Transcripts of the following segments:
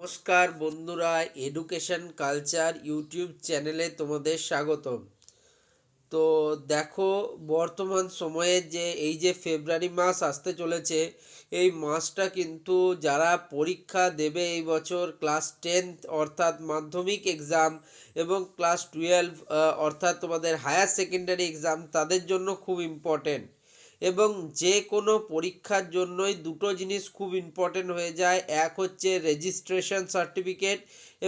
নমস্কার বন্ধুরা, education culture YouTube চ্যানেলে তোমাদের স্বাগতম। তো দেখো, বর্তমান সময়ে এই যে ফেব্রুয়ারি মাস আসতে চলেছে, এই মাসটা কিন্তু যারা পরীক্ষা দেবে এই বছর ক্লাস 10th অর্থাৎ মাধ্যমিক এক্সাম এবং ক্লাস 12 অর্থাৎ তোমাদের হায়ার সেকেন্ডারি এক্সাম, তাদের জন্য খুব ইম্পর্টেন্ট। এবং যে কোনো পরীক্ষার জন্যই দুটো জিনিস খুব ইম্পর্টেন্ট হয়ে যায়। এক হচ্ছে রেজিস্ট্রেশন সার্টিফিকেট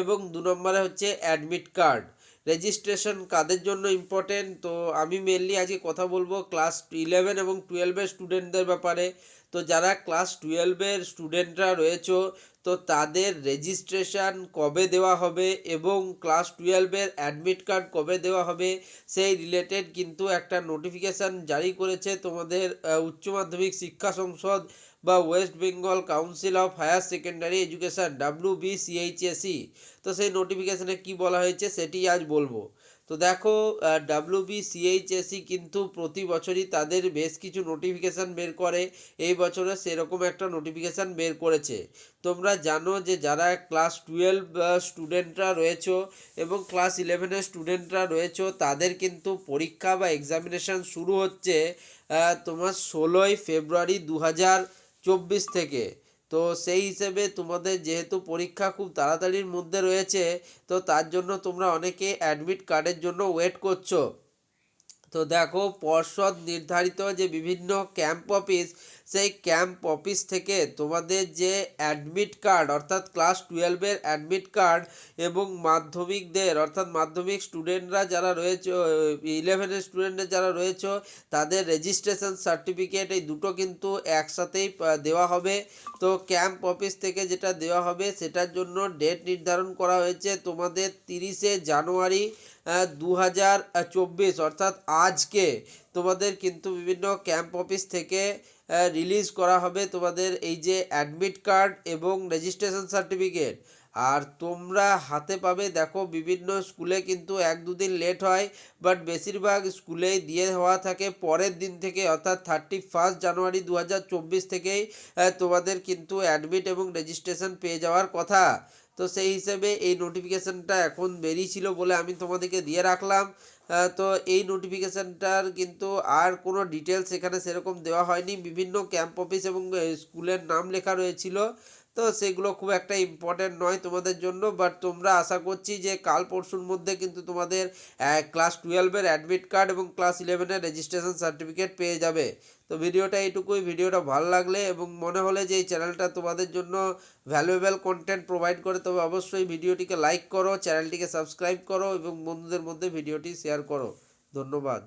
এবং দু নম্বরে হচ্ছে অ্যাডমিট কার্ড। রেজিস্ট্রেশন কাদের জন্য ইম্পর্টেন্ট, তো আমি মেনলি আজকে কথা বলবো ক্লাস 11 এবং 12-এর স্টুডেন্টদের ব্যাপারে। তো যারা ক্লাস 12-এর স্টুডেন্টরা রয়েছে, তো তাদের রেজিস্ট্রেশন কবে দেওয়া হবে এবং ক্লাস 12-এর অ্যাডমিট কার্ড কবে দেওয়া হবে, সেই রিলেটেড কিন্তু একটা নোটিফিকেশান জারি করেছে তোমাদের উচ্চ মাধ্যমিক শিক্ষা সংসদ বা West Bengal council of higher secondary education WBCHSE। তো সেই নোটিফিকেশানে কি বলা হয়েছে সেটি আজ বলবো। তো দেখো, WBCHSE কিন্তু প্রতি বছরই তাদের বেশ কিছু নোটিফিকেশান বের করে। এই বছরে সেরকম একটা নোটিফিকেশান বের করেছে। তোমরা জানো যে যারা ক্লাস 12 স্টুডেন্টরা রয়েছে এবং ক্লাস 11-এর স্টুডেন্টরা রয়েছে, তাদের কিন্তু পরীক্ষা বা এক্সামিনেশান শুরু হচ্ছে তোমার 16ই ফেব্রুয়ারি 2024 থেকে। তো সেই হিসেবে তোমাদের যেহেতু পরীক্ষা খুব তাড়াতাড়ির মধ্যে রয়েছে, তো তার জন্য তোমরা অনেকে অ্যাডমিট কার্ডের জন্য ওয়েট করছো। তো দেখো, পর্ষদ নির্ধারিত যে বিভিন্ন ক্যাম্প অফিস, সেই ক্যাম্প অফিস থেকে তোমাদের যে অ্যাডমিট কার্ড অর্থাৎ ক্লাস 12-এর অ্যাডমিট কার্ড এবং মাধ্যমিকদের অর্থাৎ মাধ্যমিক স্টুডেন্টরা যারা রয়েছে, 11-এর স্টুডেন্টরা যারা রয়েছে, তাদের রেজিস্ট্রেশন সার্টিফিকেট, এই দুটো কিন্তু একসাথেই দেওয়া হবে। তো ক্যাম্প অফিস থেকে যেটা দেওয়া হবে সেটার জন্য ডেট নির্ধারণ করা হয়েছে তোমাদের 30শে জানুয়ারি 2024 অর্থাৎ আজকে তোমাদের কিন্তু বিভিন্ন ক্যাম্প অফিস থেকে রিলিজ করা হবে তোমাদের এই যে অ্যাডমিট কার্ড এবং রেজিস্ট্রেশন সার্টিফিকেট। আর তোমরা হাতে পাবে, দেখো বিভিন্ন স্কুলে কিন্তু 1-2 দিন লেট হয়, বাট বেশিরভাগ স্কুলেই দিয়ে হওয়া থাকে পরের দিন থেকে অর্থাৎ 31 জানুয়ারি 2024 থেকেই তোমাদের কিন্তু অ্যাডমিট এবং রেজিস্ট্রেশন পেয়ে যাওয়ার কথা। তো সেই হিসেবে এই নোটিফিকেশানটা এখন বেরিয়েছিল বলে আমি তোমাদেরকে দিয়ে রাখলাম। তো এই নোটিফিকেশানটার কিন্তু আর কোনো ডিটেলস এখানে সেরকম দেওয়া হয়নি। বিভিন্ন ক্যাম্প অফিস এবং স্কুলের নাম লেখা রয়েছিল, তো সেগুলো খুব একটা ইম্পর্ট্যান্ট নয় তোমাদের জন্য। বাট তোমরা আশা করছি যে কাল পরশুর মধ্যে কিন্তু তোমাদের ক্লাস 12-এর অ্যাডমিট কার্ড এবং ক্লাস 11-এর রেজিস্ট্রেশন সার্টিফিকেট পেয়ে যাবে। তো ভিডিওটা এইটুকুই। ভিডিওটা ভালো লাগলে এবং মনে হলে যে এই চ্যানেলটা তোমাদের জন্য ভ্যালুয়েবল কন্টেন্ট প্রোভাইড করে, তবে অবশ্যই ভিডিওটিকে লাইক করো, চ্যানেলটিকে সাবস্ক্রাইব করো এবং বন্ধুদের মধ্যে ভিডিওটি শেয়ার করো। ধন্যবাদ।